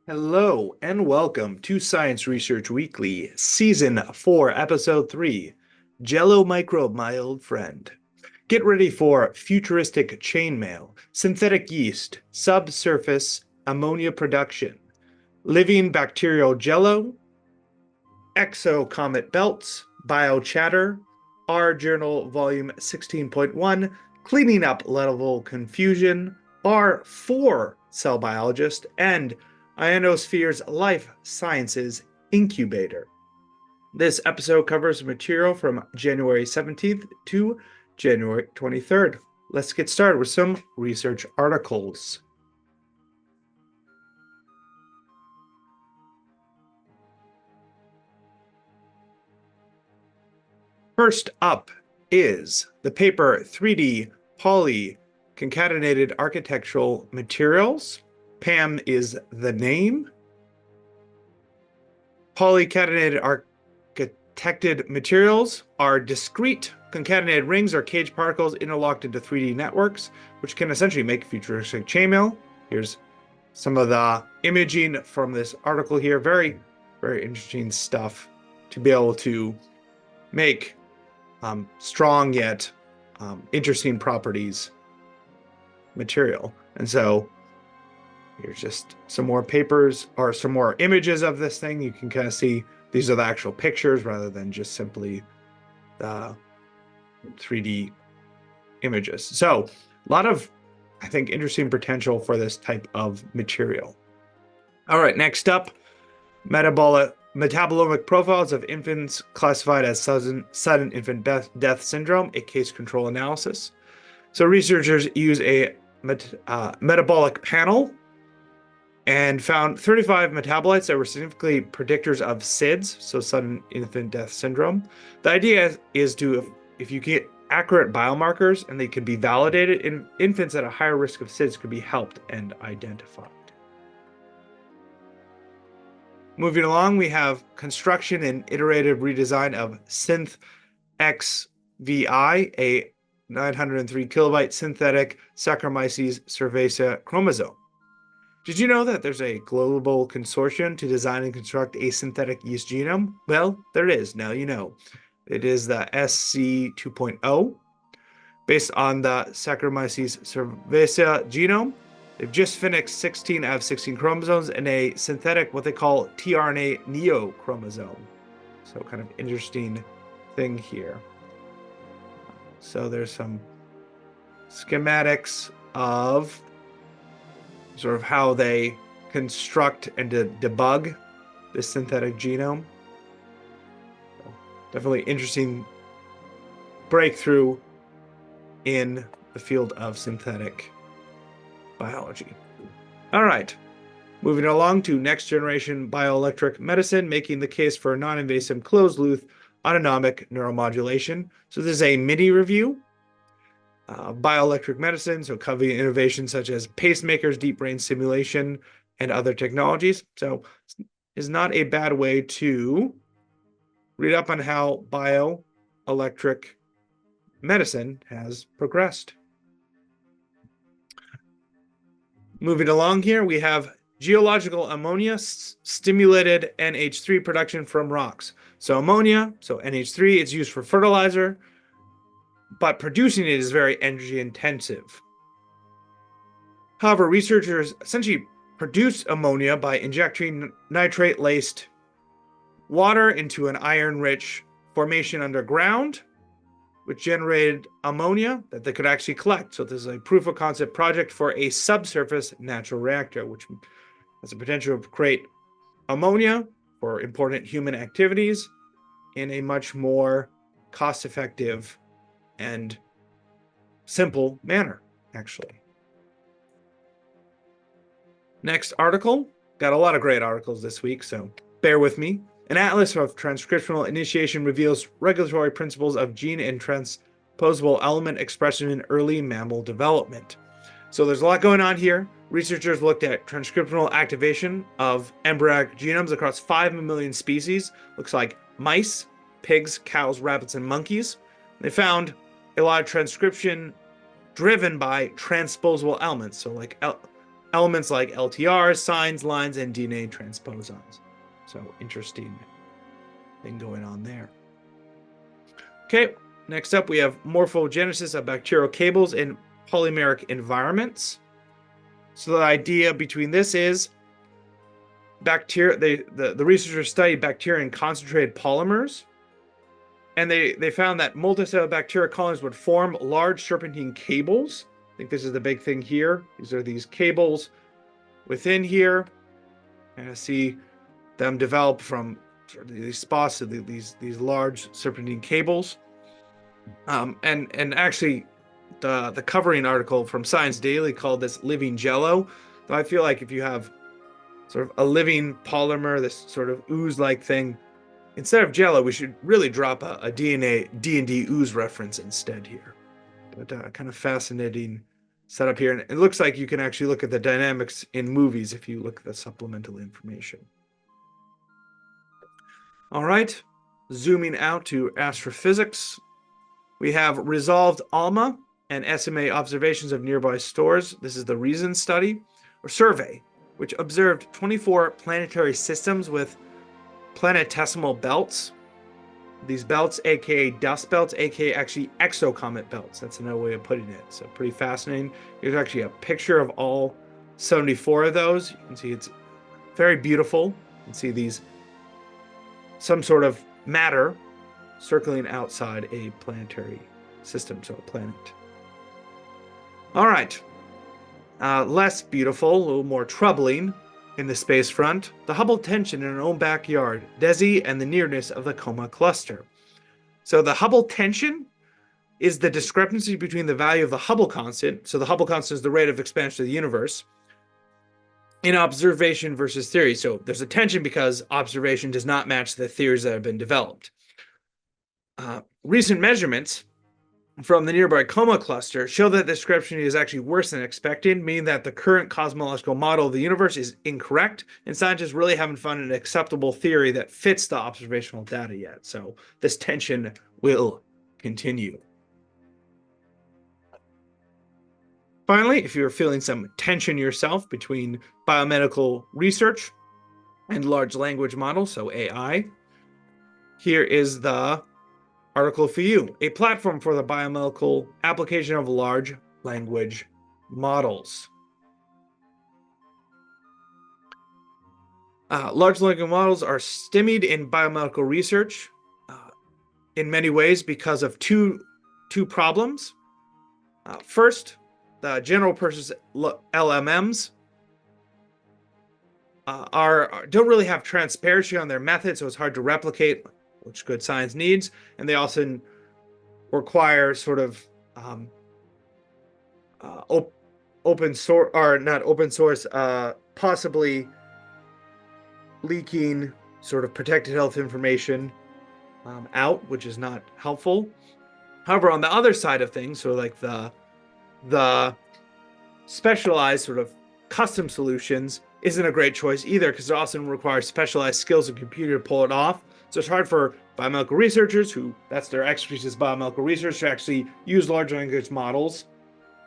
Hello and welcome to Science Research Weekly, Season 4, Episode 3, Jello Microbe, my old friend. Get ready for futuristic chainmail, synthetic yeast, subsurface ammonia production, living bacterial jello, exocomet belts, BioChatter, R Journal Volume 16.1, cleaning up level confusion, R4 cell biologist, and Ionosphere's Life Sciences Incubator. This episode covers material from January 17th to January 23rd. Let's get started with some research articles. First up is the paper 3D polycatenated architectural materials. PAM is the name. Polycatenated architected materials are discrete concatenated rings or cage particles interlocked into 3D networks, which can essentially make futuristic chainmail. Here's some of the imaging from this article here. Very, very interesting stuff to be able to make strong yet interesting properties material. And so here's just some more papers or some more images of this thing. You can kind of see these are the actual pictures rather than just simply the 3D images. So a lot of, I think, interesting potential for this type of material. All right, next up, metabolomic profiles of infants classified as sudden infant death syndrome, a case control analysis. So researchers use a metabolic panel and found 35 metabolites that were significantly predictors of SIDS, so sudden infant death syndrome. The idea is to, if you get accurate biomarkers and they can be validated, in infants at a higher risk of SIDS could be helped and identified. Moving along, we have construction and iterative redesign of synXVI, a 903 kilobyte synthetic Saccharomyces cerevisiae chromosome. Did you know that there's a global consortium to design and construct a synthetic yeast genome? Well, there is. Now you know. It is the SC 2.0. Based on the Saccharomyces cerevisiae genome, they've just finished 16 out of 16 chromosomes in a synthetic, what they call tRNA neochromosome. So kind of interesting thing here. So there's some schematics of sort of how they construct and debug this synthetic genome. So definitely interesting breakthrough in the field of synthetic biology. All right, moving along to next generation bioelectronic medicine, making the case for non-invasive closed-loop autonomic neuromodulation. So this is a mini review. Bioelectric medicine, so covering innovations such as pacemakers, deep brain stimulation, and other technologies. So it's not a bad way to read up on how bioelectric medicine has progressed. Moving along here, we have geological ammonia stimulated NH3 production from rocks. So ammonia, so NH3, it's used for fertilizer, but producing it is very energy intensive. However, researchers essentially produce ammonia by injecting nitrate-laced water into an iron-rich formation underground, which generated ammonia that they could actually collect. So this is a proof of concept project for a subsurface natural reactor, which has the potential to create ammonia for important human activities in a much more cost-effective and simple manner, actually. Next article. Got a lot of great articles this week, so bear with me. An atlas of transcriptional initiation reveals regulatory principles of gene and transposable element expression in early mammal development. So there's a lot going on here. Researchers looked at transcriptional activation of embryonic genomes across 5 mammalian species. Looks like mice, pigs, cows, rabbits, and monkeys. They found a lot of transcription driven by transposable elements, so like elements like LTRs, signs, lines, and DNA transposons. So interesting thing going on there. Okay, next up we have morphogenesis of bacterial cables in polymeric environments. So the idea between this is bacteria. The researchers studied bacteria in concentrated polymers, and they found that multicellular bacteria colonies would form large serpentine cables. I think this is the big thing here. These are these cables within here, and I see them develop from sort of these spots to these large serpentine cables. And actually, the covering article from Science Daily called this living Jello. So I feel like if you have sort of a living polymer, this sort of ooze-like thing, instead of Jello, we should really drop a D&D ooze reference instead here. But kind of fascinating setup here. And it looks like you can actually look at the dynamics in movies if you look at the supplemental information. All right, zooming out to astrophysics, we have resolved ALMA and SMA observations of nearby stars. This is the REASON study, or survey, which observed 24 planetary systems with planetesimal belts. These belts, aka dust belts, aka actually exocomet belts. That's another way of putting it. So pretty fascinating. Here's actually a picture of all 74 of those. You can see it's very beautiful. You can see these, some sort of matter circling outside a planetary system, so a planet. All right. Less beautiful, a little more troubling in the space front, the Hubble tension in our own backyard, DESI, and the nearness of the Coma cluster. So the Hubble tension is the discrepancy between the value of the Hubble constant, so the Hubble constant is the rate of expansion of the universe, in observation versus theory. So there's a tension because observation does not match the theories that have been developed. Recent measurements from the nearby Coma cluster show that the discrepancy is actually worse than expected, meaning that the current cosmological model of the universe is incorrect, and scientists really haven't found an acceptable theory that fits the observational data yet. So this tension will continue. Finally, if you're feeling some tension yourself between biomedical research and large language models, so AI, here is the article for you, a platform for the biomedical application of large language models. Large language models are stymied in biomedical research in many ways because of two problems. First, the general purpose LMMs don't really have transparency on their method, so it's hard to replicate, which good science needs, and they often require sort of open source, or not open source, possibly leaking sort of protected health information out, which is not helpful. However, on the other side of things, so like the specialized sort of custom solutions isn't a great choice either, because it often requires specialized skills and computer to pull it off. So it's hard for biomedical researchers, who that's their expertise is biomedical research, to actually use large language models,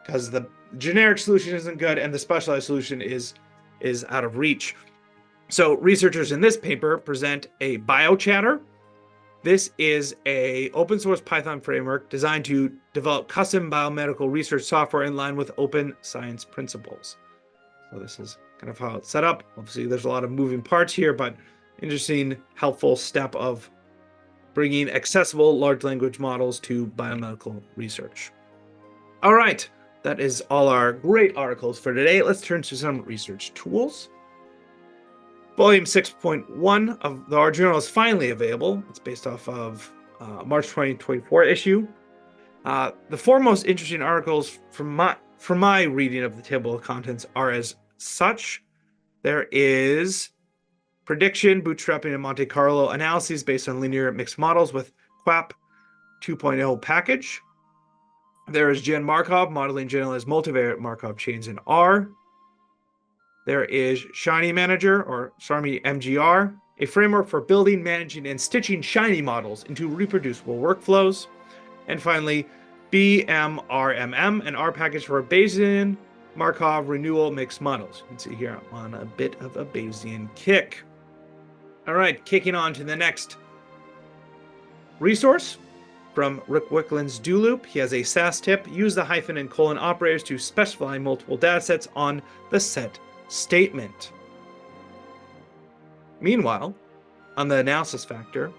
because the generic solution isn't good and the specialized solution is out of reach. So researchers in this paper present a BioChatter. This is a open source Python framework designed to develop custom biomedical research software in line with open science principles. So this is kind of how it's set up. Obviously, there's a lot of moving parts here, but interesting, helpful step of bringing accessible large language models to biomedical research. All right, that is all our great articles for today. Let's turn to some research tools. Volume 6.1 of our journal is finally available. It's based off of March 2024 issue. The four most interesting articles from my reading of the table of contents are as such. There is prediction, bootstrapping, and Monte Carlo analyses based on linear mixed models with QAP 2.0 package. There is Gen Markov, modeling generalized multivariate Markov chains in R. There is Shiny Manager, or SARMI MGR, a framework for building, managing, and stitching Shiny models into reproducible workflows. And finally, BMRMM, an R package for Bayesian Markov renewal mixed models. You can see here I'm on a bit of a Bayesian kick. All right, kicking on to the next resource from Rick Wickland's do loop. He has a SAS tip. Use the hyphen and colon operators to specify multiple datasets on the set statement. Meanwhile, on the analysis factor,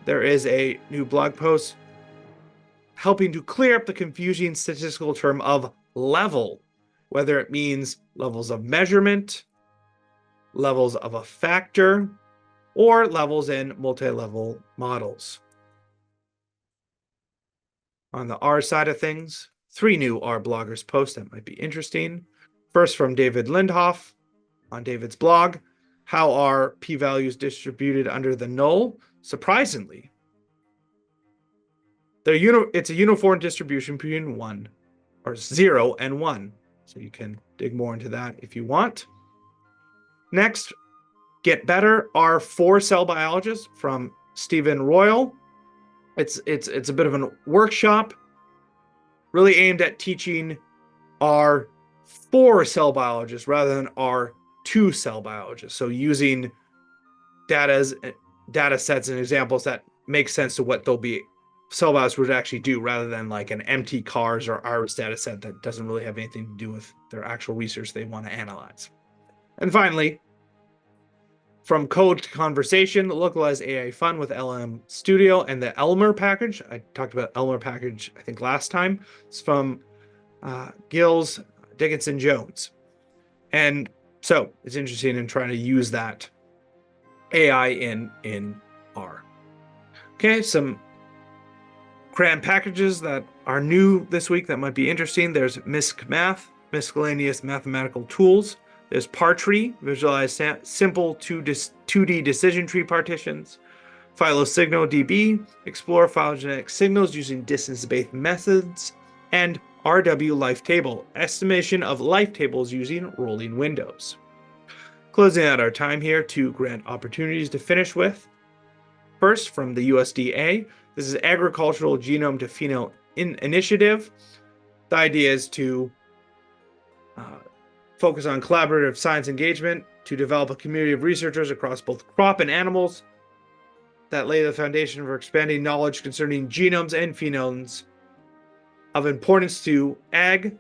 there is a new blog post helping to clear up the confusing statistical term of level, whether it means levels of measurement, levels of a factor, or levels in multi-level models. On the R side of things, 3 new R bloggers posts that might be interesting. First, from David Lindhoff on David's blog, how are p-values distributed under the null? Surprisingly, it's a uniform distribution between 1 or 0 and 1. So you can dig more into that if you want. Next, Get Better are 4 cell biologists from Stephen Royal. It's a bit of a workshop really aimed at teaching our 4 cell biologists rather than our 2 cell biologists. So using data sets and examples that make sense to what they'll be cell biologists would actually do, rather than like an empty CARS or IRIS data set that doesn't really have anything to do with their actual research they want to analyze. And finally, from code to conversation, localized AI fun with LM Studio and the Elmer package. I talked about Elmer package, I think, last time. It's from Gills, Dickinson Jones. And so it's interesting in trying to use that AI in R. Okay, some CRAN packages that are new this week that might be interesting. There's MISC Math, Miscellaneous Mathematical Tools. There's Partree, visualize simple 2D decision tree partitions. PhyloSignalDB, explore phylogenetic signals using distance-based methods. And RW Life Table, estimation of life tables using rolling windows. Closing out our time here, 2 grant opportunities to finish with. First, from the USDA, this is Agricultural Genome to Phenome Initiative. The idea is to focus on collaborative science engagement to develop a community of researchers across both crop and animals that lay the foundation for expanding knowledge concerning genomes and phenomes of importance to ag.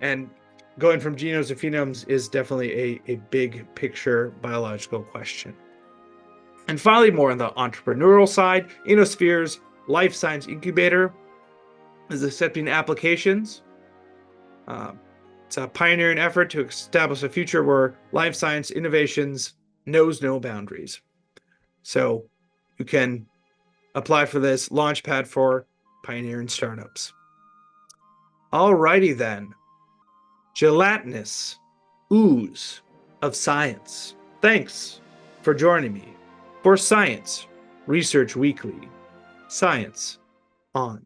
And going from genomes to phenomes is definitely a big picture biological question. And finally, more on the entrepreneurial side, Innosphere's Life Science Incubator is accepting applications. It's a pioneering effort to establish a future where life science innovations knows no boundaries. So you can apply for this launchpad for pioneering startups. Alrighty then. Gelatinous ooze of science. Thanks for joining me for Science Research Weekly. Science on.